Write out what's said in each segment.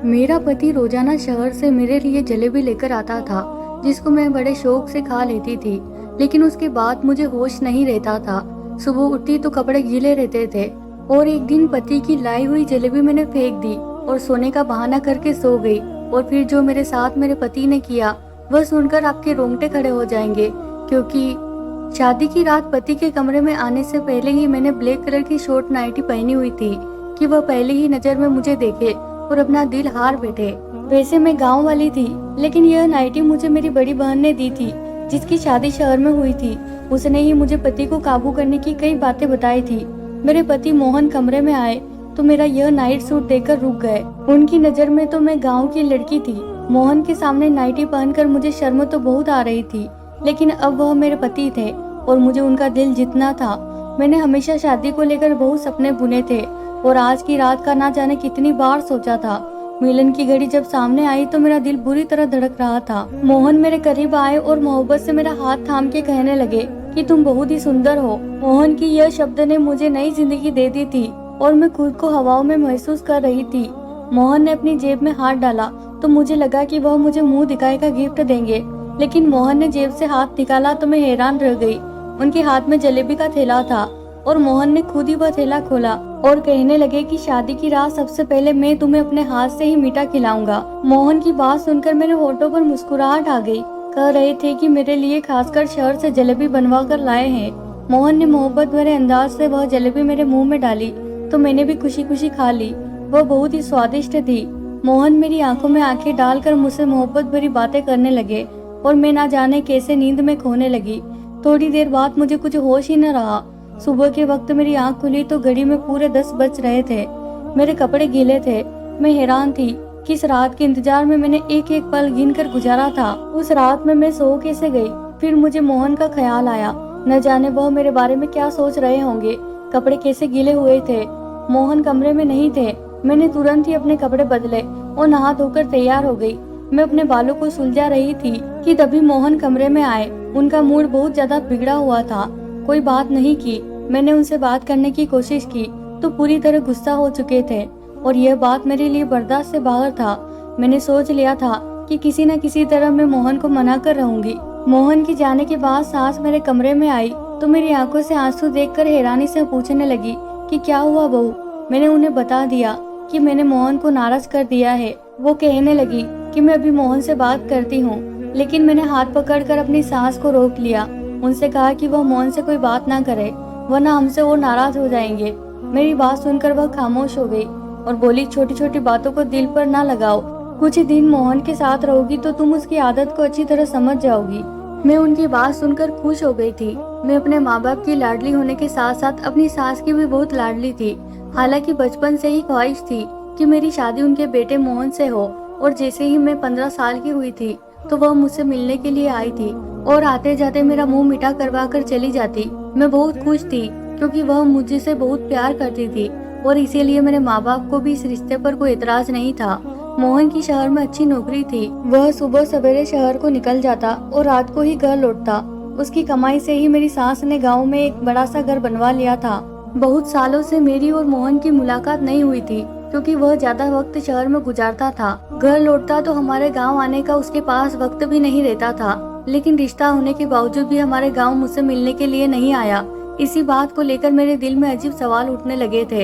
मेरा पति रोजाना शहर से मेरे लिए जलेबी लेकर आता था, जिसको मैं बड़े शौक से खा लेती थी। लेकिन उसके बाद मुझे होश नहीं रहता था। सुबह उठती तो कपड़े गीले रहते थे। और एक दिन पति की लाई हुई जलेबी मैंने फेंक दी और सोने का बहाना करके सो गई। और फिर जो मेरे साथ मेरे पति ने किया, वह सुनकर आपके रोंगटे खड़े हो जाएंगे। क्योंकि शादी की रात पति के कमरे में आने से पहले ही मैंने ब्लैक कलर की शॉर्ट नाइटी पहनी हुई थी कि वह पहले ही नजर में मुझे देखे और अपना दिल हार बैठे। वैसे मैं गांव वाली थी, लेकिन यह नाइटी मुझे मेरी बड़ी बहन ने दी थी, जिसकी शादी शहर में हुई थी। उसने ही मुझे पति को काबू करने की कई बातें बताई थी। मेरे पति मोहन कमरे में आए तो मेरा यह नाइट सूट देखकर रुक गए। उनकी नजर में तो मैं गाँव की लड़की थी। मोहन के सामने नाइटी पहनकर मुझे शर्म तो बहुत आ रही थी, लेकिन अब वह मेरे पति थे और मुझे उनका दिल जीतना था। मैंने हमेशा शादी को लेकर बहुत सपने बुने थे और आज की रात का ना जाने कितनी बार सोचा था। मिलन की घड़ी जब सामने आई तो मेरा दिल बुरी तरह धड़क रहा था। मोहन मेरे करीब आए और मोहब्बत से मेरा हाथ थाम के कहने लगे कि तुम बहुत ही सुंदर हो। मोहन की यह शब्द ने मुझे नई जिंदगी दे दी थी और मैं खुद को हवाओं में महसूस कर रही थी। मोहन ने अपनी जेब में हाथ डाला तो मुझे लगा कि वह मुझे मुंह दिखाए का गिफ्ट देंगे, लेकिन मोहन ने जेब से हाथ निकाला तो मैं हैरान रह गई। उनके हाथ में जलेबी का थैला था और मोहन ने खुद ही वह थैला खोला और कहने लगे कि शादी की रात सबसे पहले मैं तुम्हें अपने हाथ से ही मीठा खिलाऊंगा। मोहन की बात सुनकर मेरे होठों पर मुस्कुराहट आ गई। कह रहे थे कि मेरे लिए खासकर शहर से जलेबी बनवा कर लाए हैं। मोहन ने मोहब्बत भरे अंदाज से वह जलेबी मेरे मुंह में डाली तो मैंने भी खुशी खुशी खा ली। वह बहुत ही स्वादिष्ट थी। मोहन मेरी आंखों में आंखें डालकर मुझसे मोहब्बत भरी बातें करने लगे और मैं ना जाने कैसे नींद में खोने लगी। थोड़ी देर बाद मुझे कुछ होश ही न रहा। सुबह के वक्त मेरी आंख खुली तो घड़ी में पूरे 10 बज रहे थे। मेरे कपड़े गीले थे। मैं हैरान थी कि इस रात के इंतजार में मैंने एक एक पल गिन कर गुजारा था। उस रात में मैं सो कैसे गई। फिर मुझे मोहन का ख्याल आया। न जाने वह मेरे बारे में क्या सोच रहे होंगे। कपड़े कैसे गीले हुए थे। मोहन कमरे में नहीं थे। मैंने तुरंत ही अपने कपड़े बदले और नहा धोकर तैयार हो गई। मैं अपने बालों को सुलझा रही थी कि तभी मोहन कमरे में आए। उनका मूड बहुत ज्यादा बिगड़ा हुआ था। कोई बात नहीं की। मैंने उनसे बात करने की कोशिश की तो पूरी तरह गुस्सा हो चुके थे और यह बात मेरे लिए बर्दाश्त से बाहर था। मैंने सोच लिया था कि किसी न किसी तरह मैं मोहन को मना कर रहूंगी। मोहन के जाने के बाद सास मेरे कमरे में आई तो मेरी आंखों से आंसू देखकर हैरानी से पूछने लगी कि क्या हुआ बहू। मैंने उन्हें बता दिया कि मैंने मोहन को नाराज कर दिया है। वो कहने लगी कि मैं अभी मोहन से बात करती हूँ, लेकिन मैंने हाथ पकड़कर अपनी सास को रोक लिया। उनसे कहा कि वह मोहन से कोई बात ना करे, वरना हमसे वो नाराज हो जाएंगे। मेरी बात सुनकर वह खामोश हो गई और बोली, छोटी छोटी बातों को दिल पर ना लगाओ। कुछ दिन मोहन के साथ रहोगी तो तुम उसकी आदत को अच्छी तरह समझ जाओगी। मैं उनकी बात सुनकर खुश हो गई थी। मैं अपने माँ बाप की लाडली होने के साथ साथ अपनी सास की भी बहुत लाडली थी। हालांकि बचपन से ही ख्वाहिश थी कि मेरी शादी उनके बेटे मोहन से हो। और जैसे ही मैं 15 साल की हुई थी तो वह मुझसे मिलने के लिए आई थी और आते जाते मेरा मुंह मीठा करवा कर चली जाती। मैं बहुत खुश थी क्योंकि वह मुझसे बहुत प्यार करती थी और इसीलिए मेरे माँ बाप को भी इस रिश्ते पर कोई एतराज नहीं था। मोहन की शहर में अच्छी नौकरी थी। वह सुबह सवेरे शहर को निकल जाता और रात को ही घर लौटता। उसकी कमाई से ही मेरी सास ने गाँव में एक बड़ा सा घर बनवा लिया था। बहुत सालों से मेरी और मोहन की मुलाकात नहीं हुई थी क्योंकि वह ज्यादा वक्त शहर में गुजारता था। घर लौटता तो हमारे गांव आने का उसके पास वक्त भी नहीं रहता था। लेकिन रिश्ता होने के बावजूद भी हमारे गांव मुझसे मिलने के लिए नहीं आया। इसी बात को लेकर मेरे दिल में अजीब सवाल उठने लगे थे।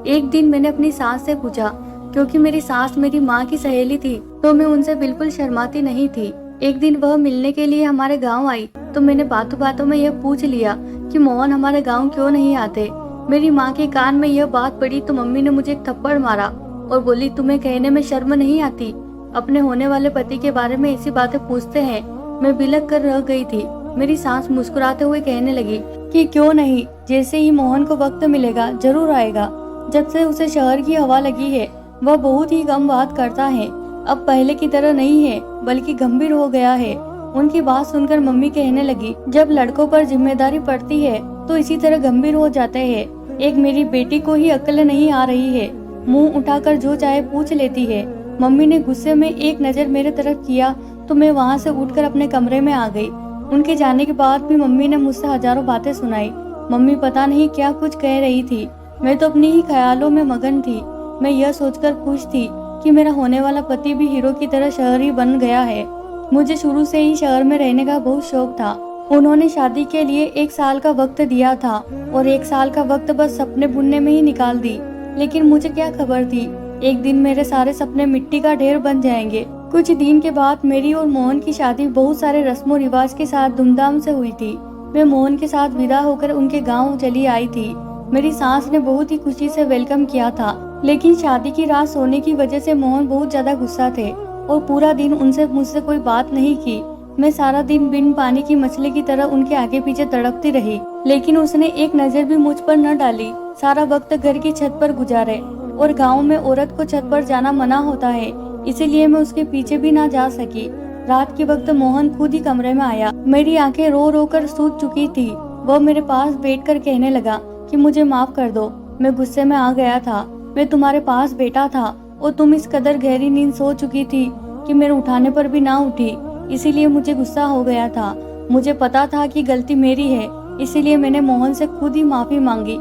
एक दिन मैंने अपनी सास से पूछा, क्योंकि मेरी सास मेरी माँ की सहेली थी तो मैं उनसे बिल्कुल शर्माती नहीं थी। एक दिन वह मिलने के लिए हमारे गाँव आई तो मैंने बातों बातों में यह पूछ लिया कि मोहन हमारे गाँव क्यों नहीं आते। मेरी माँ के कान में यह बात पड़ी तो मम्मी ने मुझे एक थप्पड़ मारा और बोली, तुम्हें कहने में शर्म नहीं आती। अपने होने वाले पति के बारे में ऐसी बातें पूछते हैं। मैं बिलक कर रह गई थी। मेरी सास मुस्कुराते हुए कहने लगी कि क्यों नहीं, जैसे ही मोहन को वक्त मिलेगा जरूर आएगा। जब से उसे शहर की हवा लगी है वह बहुत ही कम बात करता है। अब पहले की तरह नहीं है बल्कि गंभीर हो गया है। उनकी बात सुनकर मम्मी कहने लगी, जब लड़कों पर जिम्मेदारी पड़ती है तो इसी तरह गंभीर हो जाते हैं। एक मेरी बेटी को ही अक्ल नहीं आ रही है, मुंह उठाकर जो चाहे पूछ लेती है। मम्मी ने गुस्से में एक नजर मेरे तरफ किया तो मैं वहाँ से उठकर अपने कमरे में आ गई। उनके जाने के बाद भी मम्मी ने मुझसे हजारों बातें सुनाई। मम्मी पता नहीं क्या कुछ कह रही थी। मैं तो अपनी ही ख्यालों में मगन थी। मैं यह सोचकर खुश थी कि मेरा होने वाला पति भी हीरो की तरह शहरी बन गया है। मुझे शुरू से ही शहर में रहने का बहुत शौक था। उन्होंने शादी के लिए 1 साल का वक्त दिया था और 1 साल का वक्त बस सपने बुनने में ही निकाल दी। लेकिन मुझे क्या खबर थी, एक दिन मेरे सारे सपने मिट्टी का ढेर बन जाएंगे। कुछ दिन के बाद मेरी और मोहन की शादी बहुत सारे रस्मों रिवाज के साथ धूमधाम से हुई थी। मैं मोहन के साथ विदा होकर उनके गांव चली आई थी। मेरी सास ने बहुत ही खुशी से वेलकम किया था, लेकिन शादी की रात सोने की वजह से मोहन बहुत ज्यादा गुस्सा थे और पूरा दिन उनसे मुझसे कोई बात नहीं की। मैं सारा दिन बिन पानी की मछली की तरह उनके आगे पीछे तड़पती रही, लेकिन उसने एक नजर भी मुझ पर न डाली। सारा वक्त घर की छत पर गुजारे और गांव में औरत को छत पर जाना मना होता है, इसीलिए मैं उसके पीछे भी ना जा सकी। रात के वक्त मोहन खुद ही कमरे में आया। मेरी आंखें रो रो कर सूज चुकी थी। वह मेरे पास बैठकर कहने लगा कि मुझे माफ कर दो, मैं गुस्से में आ गया था। मैं तुम्हारे पास बैठा था और तुम इस कदर गहरी नींद सो चुकी थी कि मेरे उठाने पर भी ना उठी, इसीलिए मुझे गुस्सा हो गया था। मुझे पता था कि गलती मेरी है, इसीलिए मैंने मोहन से खुद ही माफी मांगी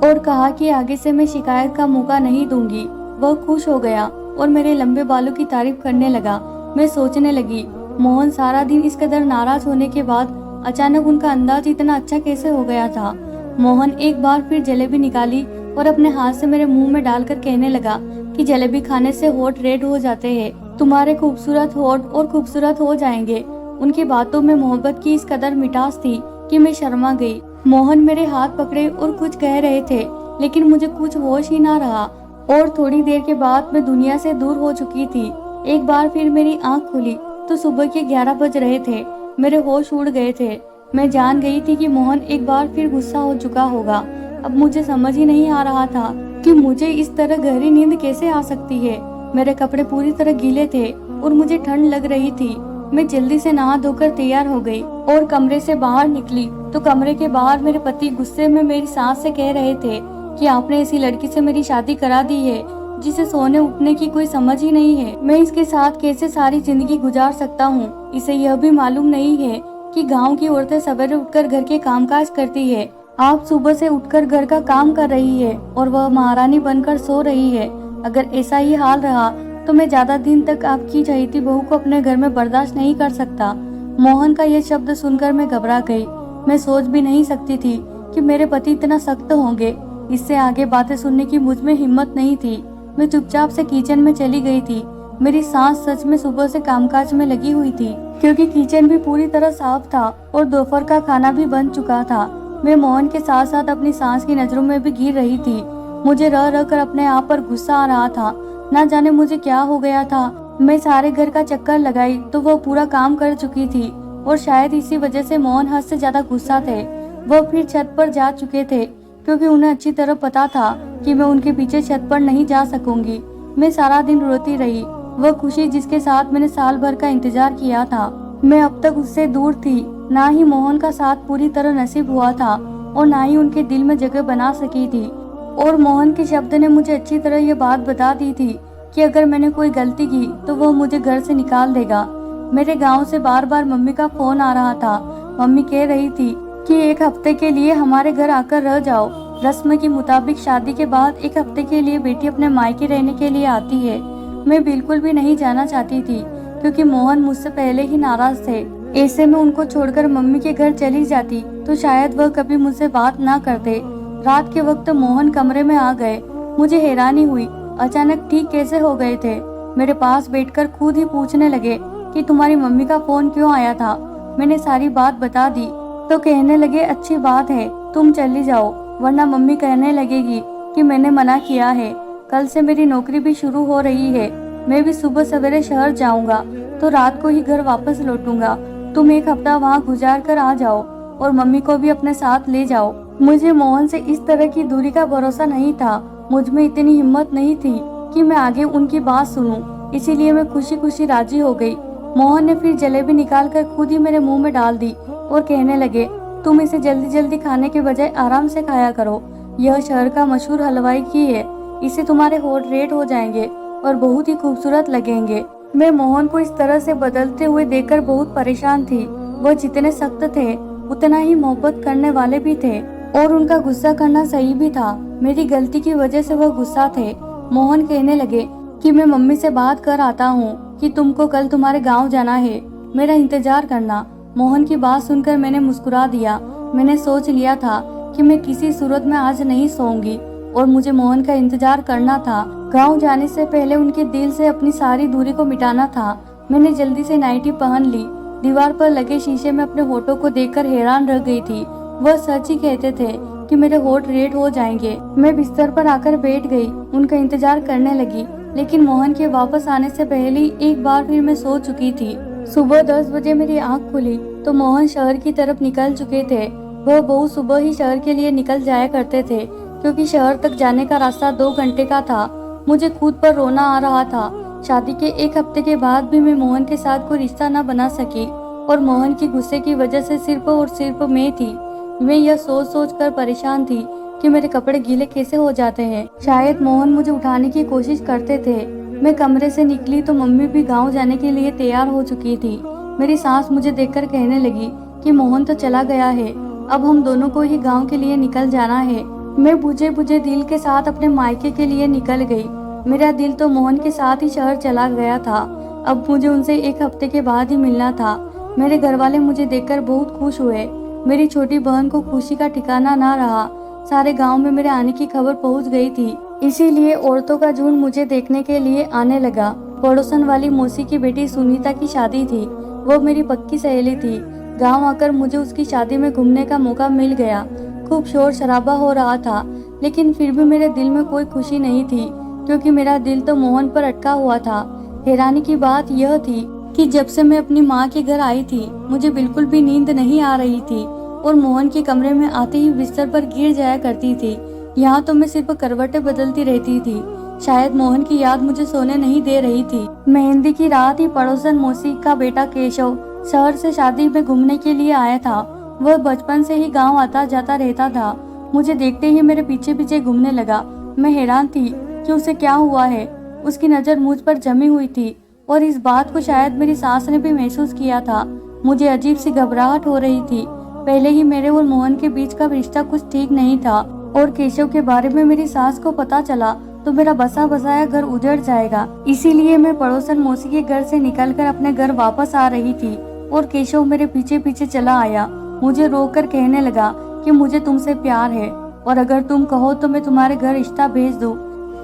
और कहा कि आगे से मैं शिकायत का मौका नहीं दूंगी। वह खुश हो गया और मेरे लंबे बालों की तारीफ करने लगा। मैं सोचने लगी, मोहन सारा दिन इस कदर नाराज होने के बाद अचानक उनका अंदाज इतना अच्छा कैसे हो गया था। मोहन एक बार फिर जलेबी निकाली और अपने हाथ से मेरे मुंह में डालकर कहने लगा कि जलेबी खाने से होठ रेड हो जाते हैं, तुम्हारे खूबसूरत होठ और खूबसूरत हो जाएंगे। उनकी बातों में मोहब्बत की इस कदर मिठास थी कि मैं शर्मा गई। मोहन मेरे हाथ पकड़े और कुछ कह रहे थे, लेकिन मुझे कुछ होश ही ना रहा और थोड़ी देर के बाद मैं दुनिया से दूर हो चुकी थी। एक बार फिर मेरी आंख खुली तो सुबह के 11 बज रहे थे। मेरे होश उड़ गए थे। मैं जान गई थी कि मोहन एक बार फिर गुस्सा हो चुका होगा। अब मुझे समझ ही नहीं आ रहा था कि मुझे इस तरह गहरी नींद कैसे आ सकती है। मेरे कपड़े पूरी तरह गीले थे और मुझे ठंड लग रही थी। मैं जल्दी से नहा धोकर तैयार हो गई और कमरे से बाहर निकली तो कमरे के बाहर मेरे पति गुस्से में मेरी सास से कह रहे थे कि आपने ऐसी लड़की से मेरी शादी करा दी है जिसे सोने उठने की कोई समझ ही नहीं है। मैं इसके साथ कैसे सारी जिंदगी गुजार सकता हूँ। इसे यह भी मालूम नहीं है कि गांव की औरतें सवेरे उठकर घर के कामकाज करती है। आप सुबह से उठकर घर का काम कर रही है और वह महारानी बनकर सो रही है। अगर ऐसा ही हाल रहा तो मैं ज्यादा दिन तक आपकी चहेती बहू को अपने घर में बर्दाश्त नहीं कर सकता। मोहन का यह शब्द सुनकर मैं घबरा गई। मैं सोच भी नहीं सकती थी कि मेरे पति इतना सख्त होंगे। इससे आगे बातें सुनने की मुझ में हिम्मत नहीं थी। मैं चुपचाप से किचन में चली गई थी। मेरी सांस सच में सुबह से कामकाज में लगी हुई थी, क्योंकि किचन भी पूरी तरह साफ था और दोपहर का खाना भी बन चुका था। मैं मोहन के साथ साथ अपनी सांस की नजरों में भी गिर रही थी। मुझे रह रह कर अपने आप पर गुस्सा आ रहा था। ना जाने मुझे क्या हो गया था। मैं सारे घर का चक्कर लगाई तो वह पूरा काम कर चुकी थी और शायद इसी वजह से मोहन हद से ज्यादा गुस्सा थे। वह फिर छत पर जा चुके थे, क्योंकि उन्हें अच्छी तरह पता था कि मैं उनके पीछे छत पर नहीं जा सकूंगी। मैं सारा दिन रोती रही। वह खुशी जिसके साथ मैंने साल भर का इंतजार किया था, मैं अब तक उससे दूर थी। ना ही मोहन का साथ पूरी तरह नसीब हुआ था और ना ही उनके दिल में जगह बना सकी थी। और मोहन के शब्द ने मुझे अच्छी तरह ये बात बता दी थी कि अगर मैंने कोई गलती की तो वह मुझे घर से निकाल देगा। मेरे गांव से बार बार मम्मी का फोन आ रहा था। मम्मी कह रही थी कि 1 हफ्ते के लिए हमारे घर आकर रह जाओ। रस्म के मुताबिक शादी के बाद 1 हफ्ते के लिए बेटी अपने मायके रहने के लिए आती है। मैं बिल्कुल भी नहीं जाना चाहती थी, क्योंकि मोहन मुझसे पहले ही नाराज थे। ऐसे में उनको छोड़कर मम्मी के घर चली जाती तो शायद वह कभी मुझसे बात ना करते। रात के वक्त मोहन कमरे में आ गए। मुझे हैरानी हुई, अचानक ठीक कैसे हो गए थे। मेरे पास बैठकर खुद ही पूछने लगे कि तुम्हारी मम्मी का फोन क्यों आया था। मैंने सारी बात बता दी तो कहने लगे अच्छी बात है, तुम चली जाओ, वरना मम्मी कहने लगेगी कि मैंने मना किया है। कल से मेरी नौकरी भी शुरू हो रही है। मैं भी सुबह सवेरे शहर जाऊंगा तो रात को ही घर वापस लौटूंगा। तुम 1 हफ्ता वहाँ गुजार कर आ जाओ और मम्मी को भी अपने साथ ले जाओ। मुझे मोहन से इस तरह की दूरी का भरोसा नहीं था। मुझ में इतनी हिम्मत नहीं थी कि मैं आगे उनकी बात सुनूं, इसीलिए मैं खुशी खुशी राजी हो गई। मोहन ने फिर जलेबी निकाल कर खुद ही मेरे मुंह में डाल दी और कहने लगे तुम इसे जल्दी जल्दी खाने के बजाय आराम से खाया करो। यह शहर का मशहूर हलवाई की है, इससे तुम्हारे होठ रेड हो जाएंगे और बहुत ही खूबसूरत लगेंगे। मैं मोहन को इस तरह से बदलते हुए देखकर बहुत परेशान थी। वह जितने सख्त थे उतना ही मोहब्बत करने वाले भी थे और उनका गुस्सा करना सही भी था। मेरी गलती की वजह से वह गुस्सा थे। मोहन कहने लगे कि मैं मम्मी से बात कर आता हूँ कि तुमको कल तुम्हारे गांव जाना है, मेरा इंतजार करना। मोहन की बात सुनकर मैंने मुस्कुरा दिया। मैंने सोच लिया था कि मैं किसी सूरत में आज नहीं सोऊंगी और मुझे मोहन का इंतजार करना था। गांव जाने से पहले उनके दिल से अपनी सारी दूरी को मिटाना था। मैंने जल्दी से नाइटी पहन ली। दीवार पर लगे शीशे में अपने होठों को देखकर हैरान रह गई थी। वह सच ही कहते थे कि मेरे होठ रेड हो जाएंगे। मैं बिस्तर पर आकर बैठ गई, उनका इंतजार करने लगी, लेकिन मोहन के वापस आने से पहले ही एक बार फिर मैं सो चुकी थी। सुबह 10 बजे मेरी आंख खुली तो मोहन शहर की तरफ निकल चुके थे। वह बहुत सुबह ही शहर के लिए निकल जाया करते थे, क्योंकि शहर तक जाने का रास्ता 2 घंटे का था। मुझे खुद पर रोना आ रहा था। शादी के 1 हफ्ते के बाद भी मैं मोहन के साथ कोई रिश्ता न बना सकी और मोहन की गुस्से की वजह से सिर्फ और सिर्फ मैं थी। मैं यह सोच सोच कर परेशान थी कि मेरे कपड़े गीले कैसे हो जाते हैं। शायद मोहन मुझे उठाने की कोशिश करते थे। मैं कमरे से निकली तो मम्मी भी गांव जाने के लिए तैयार हो चुकी थी। मेरी सास मुझे देखकर कहने लगी कि मोहन तो चला गया है, अब हम दोनों को ही गांव के लिए निकल जाना है। मैं बुझे बुझे दिल के साथ अपने मायके के लिए निकल गई। मेरा दिल तो मोहन के साथ ही शहर चला गया था। अब मुझे उनसे 1 हफ्ते के बाद ही मिलना था। मेरे घर वाले मुझे देखकर बहुत खुश हुए। मेरी छोटी बहन को खुशी का ठिकाना ना रहा। सारे गांव में मेरे आने की खबर पहुंच गई थी, इसीलिए औरतों का झुंड मुझे देखने के लिए आने लगा। पड़ोसन वाली मौसी की बेटी सुनीता की शादी थी। वो मेरी पक्की सहेली थी। गांव आकर मुझे उसकी शादी में घूमने का मौका मिल गया। खूब शोर शराबा हो रहा था, लेकिन फिर भी मेरे दिल में कोई खुशी नहीं थी, क्योंकि मेरा दिल तो मोहन पर अटका हुआ था। हैरानी की बात यह थी कि जब से मैं अपनी माँ के घर आई थी, मुझे बिल्कुल भी नींद नहीं आ रही थी और मोहन के कमरे में आते ही बिस्तर पर गिर जाया करती थी। यहाँ तो मैं सिर्फ करवटें बदलती रहती थी। शायद मोहन की याद मुझे सोने नहीं दे रही थी। मेहंदी की रात ही पड़ोसन मौसी का बेटा केशव शहर से शादी में घूमने के लिए आया था। वह बचपन से ही गांव आता जाता रहता था। मुझे देखते ही मेरे पीछे पीछे घूमने लगा। मैं हैरान थी कि उसे क्या हुआ है। उसकी नज़र मुझ पर जमी हुई थी और इस बात को शायद मेरी सास ने भी महसूस किया था। मुझे अजीब सी घबराहट हो रही थी। पहले ही मेरे और मोहन के बीच का रिश्ता कुछ ठीक नहीं था और केशव के बारे में मेरी सास को पता चला तो मेरा बसा बसाया घर उजड़ जाएगा। इसीलिए मैं पड़ोसन मौसी के घर से निकलकर अपने घर वापस आ रही थी और केशव मेरे पीछे पीछे चला आया। मुझे रोककर कहने लगा कि मुझे तुमसे प्यार है और अगर तुम कहो तो मैं तुम्हारे घर रिश्ता भेज दूं।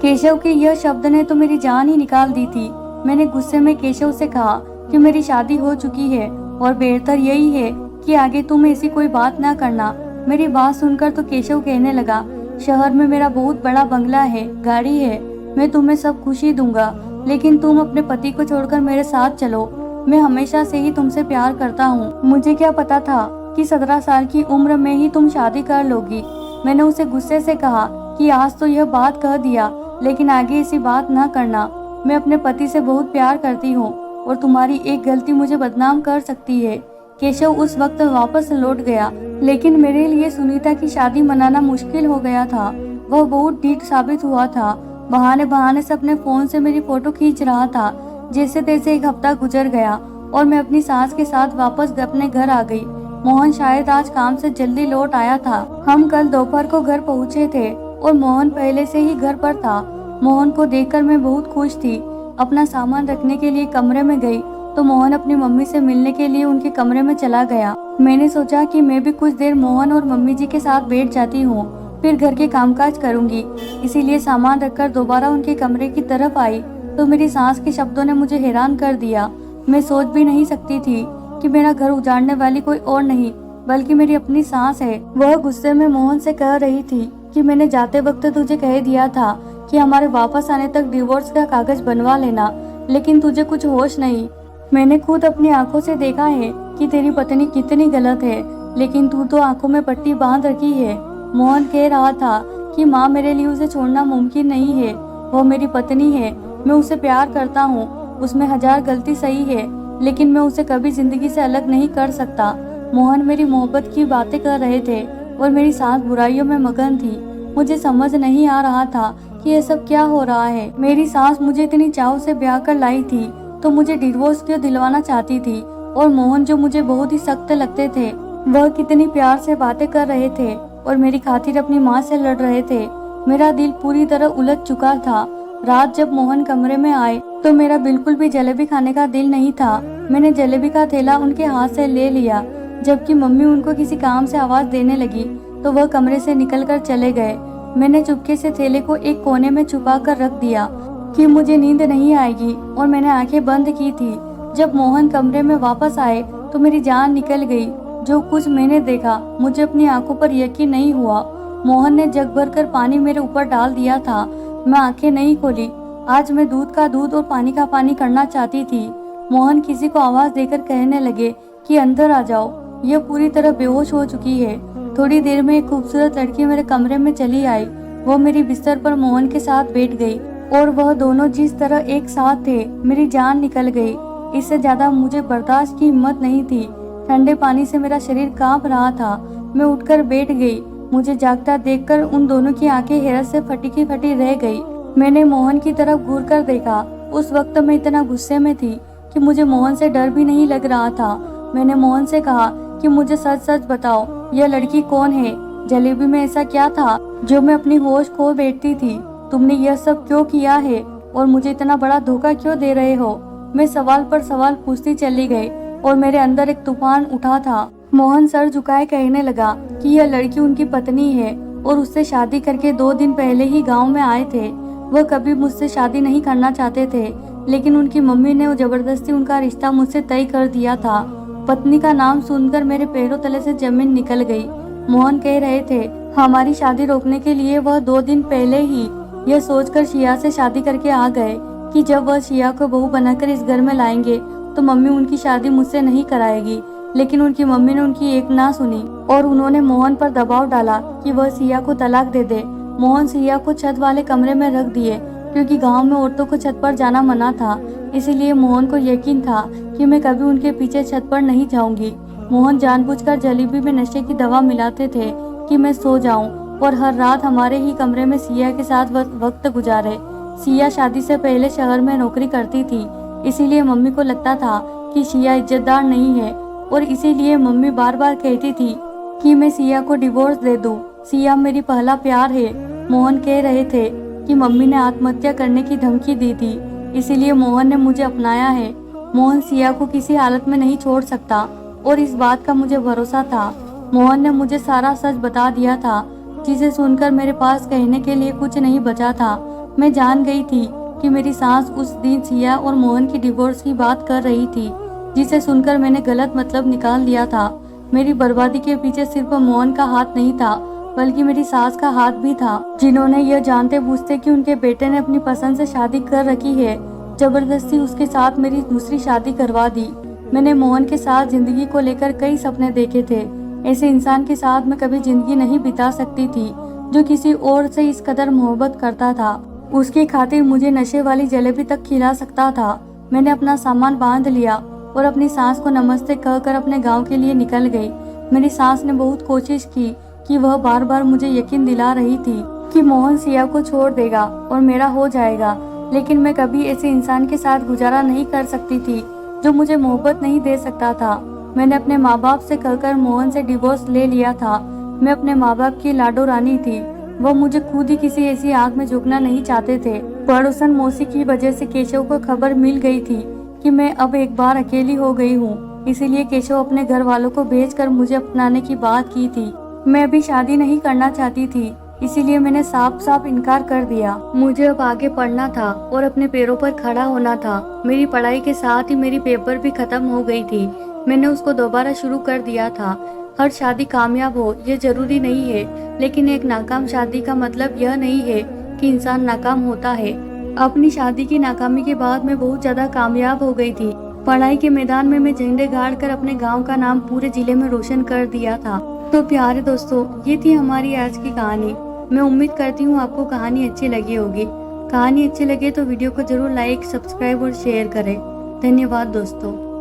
केशव के यह शब्द ने तो मेरी जान ही निकाल दी थी। मैंने गुस्से में केशव से कहा कि मेरी शादी हो चुकी है और बेहतर यही है कि आगे तुम ऐसी कोई बात ना करना। मेरी बात सुनकर तो केशव कहने लगा, शहर में मेरा बहुत बड़ा बंगला है, गाड़ी है, मैं तुम्हें सब खुशी दूंगा, लेकिन तुम अपने पति को छोड़कर मेरे साथ चलो। मैं हमेशा से ही तुमसे प्यार करता हूँ। मुझे क्या पता था कि 17 साल की उम्र में ही तुम शादी कर लोगी। मैंने उसे गुस्से से कहा कि आज तो यह बात कह दिया, लेकिन आगे ऐसी बात ना करना। मैं अपने पति से बहुत प्यार करती हूँ और तुम्हारी एक गलती मुझे बदनाम कर सकती है। केशव उस वक्त वापस लौट गया, लेकिन मेरे लिए सुनीता की शादी मनाना मुश्किल हो गया था। वह बहुत ढीठ साबित हुआ था। बहाने बहाने से अपने फोन से मेरी फोटो खींच रहा था। जैसे तैसे 1 हफ्ता गुजर गया और मैं अपनी सास के साथ वापस अपने घर आ गई। मोहन शायद आज काम से जल्दी लौट आया था। हम कल दोपहर को घर पहुँचे थे और मोहन पहले से ही घर पर था। मोहन को देखकर मैं बहुत खुश थी। अपना सामान रखने के लिए कमरे में गई तो मोहन अपनी मम्मी से मिलने के लिए उनके कमरे में चला गया। मैंने सोचा कि मैं भी कुछ देर मोहन और मम्मी जी के साथ बैठ जाती हूँ, फिर घर के कामकाज करूँगी। इसीलिए सामान रखकर दोबारा उनके कमरे की तरफ आई तो मेरी सास के शब्दों ने मुझे हैरान कर दिया। मैं सोच भी नहीं सकती थी कि मेरा घर उजाड़ने वाली कोई और नहीं बल्कि मेरी अपनी सास है। वह गुस्से में मोहन से कह रही थी कि मैंने जाते वक्त तुझे कह दिया था कि हमारे वापस आने तक डिवोर्स का कागज बनवा लेना, लेकिन तुझे कुछ होश नहीं। मैंने खुद अपनी आंखों से देखा है कि तेरी पत्नी कितनी गलत है, लेकिन तू तो आंखों में पट्टी बांध रखी है। मोहन कह रहा था कि माँ, मेरे लिए उसे छोड़ना मुमकिन नहीं है। वो मेरी पत्नी है, मैं उसे प्यार करता हूँ। उसमें 1000 गलती सही है, लेकिन मैं उसे कभी जिंदगी से अलग नहीं कर सकता। मोहन मेरी मोहब्बत की बातें कर रहे थे और मेरी सास बुराइयों में मगन थी। मुझे समझ नहीं आ रहा था कि ये सब क्या हो रहा है। मेरी सास मुझे इतनी चाव से ब्याह कर लाई थी तो मुझे डिवोर्स क्यों दिलवाना चाहती थी, और मोहन जो मुझे बहुत ही सख्त लगते थे, वह कितनी प्यार से बातें कर रहे थे और मेरी खातिर अपनी माँ से लड़ रहे थे। मेरा दिल पूरी तरह उलझ चुका था। रात जब मोहन कमरे में आए तो मेरा बिल्कुल भी जलेबी खाने का दिल नहीं था। मैंने जलेबी का थैला उनके हाथ से ले लिया। जबकि मम्मी उनको किसी काम से आवाज देने लगी तो वह कमरे से निकलकर चले गए। मैंने चुपके से थैले को एक कोने में छुपा कर रख दिया कि मुझे नींद नहीं आएगी, और मैंने आंखें बंद की थी। जब मोहन कमरे में वापस आए तो मेरी जान निकल गई। जो कुछ मैंने देखा मुझे अपनी आंखों पर यकीन नहीं हुआ। मोहन ने जग भर कर पानी मेरे ऊपर डाल दिया था। मैं आंखें नहीं खोली। आज मैं दूध का दूध और पानी का पानी करना चाहती थी। मोहन किसी को आवाज देकर कहने लगे कि अंदर आ जाओ, यह पूरी तरह बेहोश हो चुकी है। थोड़ी देर में एक खूबसूरत लड़की मेरे कमरे में चली आई। वो मेरी बिस्तर पर मोहन के साथ बैठ गई और वह दोनों जिस तरह एक साथ थे, मेरी जान निकल गई। इससे ज्यादा मुझे बर्दाश्त की हिम्मत नहीं थी। ठंडे पानी से मेरा शरीर कांप रहा था। मैं उठकर बैठ गई। मुझे जागता देखकर उन दोनों की आंखें हैरत से फटी की फटी रह गई। मैंने मोहन की तरफ घूर कर देखा। उस वक्त मैं इतना गुस्से में थी कि मुझे मोहन से डर भी नहीं लग रहा था। मैंने मोहन से कहा कि मुझे सच सच बताओ, यह लड़की कौन है? जलेबी में ऐसा क्या था जो मैं अपनी होश खो बैठती थी? तुमने यह सब क्यों किया है और मुझे इतना बड़ा धोखा क्यों दे रहे हो? मैं सवाल पर सवाल पूछती चली गई और मेरे अंदर एक तूफान उठा था। मोहन सर झुकाए कहने लगा कि यह लड़की उनकी पत्नी है और उससे शादी करके 2 दिन पहले ही गांव में आए थे। वह कभी मुझसे शादी नहीं करना चाहते थे, लेकिन उनकी मम्मी ने जबरदस्ती उनका रिश्ता मुझसे तय कर दिया था। पत्नी का नाम सुनकर मेरे पैरों तले से जमीन निकल गई। मोहन कह रहे थे हमारी शादी रोकने के लिए वह 2 दिन पहले ही यह सोचकर शिया से शादी करके आ गए कि जब वह शिया को बहू बनाकर इस घर में लाएंगे तो मम्मी उनकी शादी मुझसे नहीं कराएगी। लेकिन उनकी मम्मी ने उनकी एक ना सुनी और उन्होंने मोहन पर दबाव डाला कि वह सिया को तलाक दे दे। मोहन सिया को छत वाले कमरे में रख दिए क्योंकि गांव में औरतों को छत पर जाना मना था। इसीलिए मोहन को यकीन था कि मैं कभी उनके पीछे छत पर नहीं जाऊंगी। मोहन जानबूझकर जलेबी में नशे की दवा मिलाते थे कि मैं सो जाऊं और हर रात हमारे ही कमरे में सिया के साथ वक्त गुजारे। सिया शादी से पहले शहर में नौकरी करती थी, इसीलिए मम्मी को लगता था कि सिया इज्जतदार नहीं है और इसीलिए मम्मी बार बार कहती थी कि मैं सिया को डिवोर्स दे दूं। सिया मेरी पहला प्यार है। मोहन कह रहे थे कि मम्मी ने आत्महत्या करने की धमकी दी थी, इसीलिए मोहन ने मुझे अपनाया है। मोहन सिया को किसी हालत में नहीं छोड़ सकता और इस बात का मुझे भरोसा था। मोहन ने मुझे सारा सच बता दिया था, जिसे सुनकर मेरे पास कहने के लिए कुछ नहीं बचा था। मैं जान गई थी कि मेरी सास उस दिन सिया और मोहन की डिवोर्स की बात कर रही थी, जिसे सुनकर मैंने गलत मतलब निकाल लिया था। मेरी बर्बादी के पीछे सिर्फ मोहन का हाथ नहीं था, बल्कि मेरी सास का हाथ भी था, जिन्होंने यह जानते बूझते कि उनके बेटे ने अपनी पसंद से शादी कर रखी है, जबरदस्ती उसके साथ मेरी दूसरी शादी करवा दी। मैंने मोहन के साथ जिंदगी को लेकर कई सपने देखे थे। ऐसे इंसान के साथ मैं कभी जिंदगी नहीं बिता सकती थी जो किसी और से इस कदर मोहब्बत करता था। उसकी खातिर मुझे नशे वाली जलेबी तक खिला सकता था। मैंने अपना सामान बांध लिया और अपनी सास को नमस्ते कहकर अपने गांव के लिए निकल गई। मेरी सास ने बहुत कोशिश की कि वह बार बार मुझे यकीन दिला रही थी कि मोहन सिया को छोड़ देगा और मेरा हो जाएगा, लेकिन मैं कभी ऐसे इंसान के साथ गुजारा नहीं कर सकती थी जो मुझे मोहब्बत नहीं दे सकता था। मैंने अपने माँ बाप से कहकर मोहन से डिवोर्स ले लिया था। मैं अपने माँ बाप की लाडो रानी थी। वह मुझे खुद ही किसी ऐसी आग में झोंकना नहीं चाहते थे। पड़ोसन मौसी की वजह से केशव को खबर मिल गई थी कि मैं अब एक बार अकेली हो गई हूँ, इसीलिए केशव अपने घर वालों को भेजकर मुझे अपनाने की बात की थी। मैं अभी शादी नहीं करना चाहती थी, इसीलिए मैंने साफ साफ इनकार कर दिया। मुझे अब आगे पढ़ना था और अपने पैरों पर खड़ा होना था। मेरी पढ़ाई के साथ ही मेरी पेपर भी खत्म हो गई थी। मैंने उसको दोबारा शुरू कर दिया था। हर शादी कामयाब हो ये जरूरी नहीं है, लेकिन एक नाकाम शादी का मतलब यह नहीं है कि इंसान नाकाम होता है। अपनी शादी की नाकामी के बाद मैं बहुत ज्यादा कामयाब हो गई थी। पढ़ाई के मैदान में मैं झंडे गाड़ कर अपने गांव का नाम पूरे जिले में रोशन कर दिया था। तो प्यारे दोस्तों, ये थी हमारी आज की कहानी। मैं उम्मीद करती हूँ आपको कहानी अच्छी लगी होगी। कहानी अच्छी लगे तो वीडियो को जरूर लाइक, सब्सक्राइब और शेयर करें। धन्यवाद दोस्तों।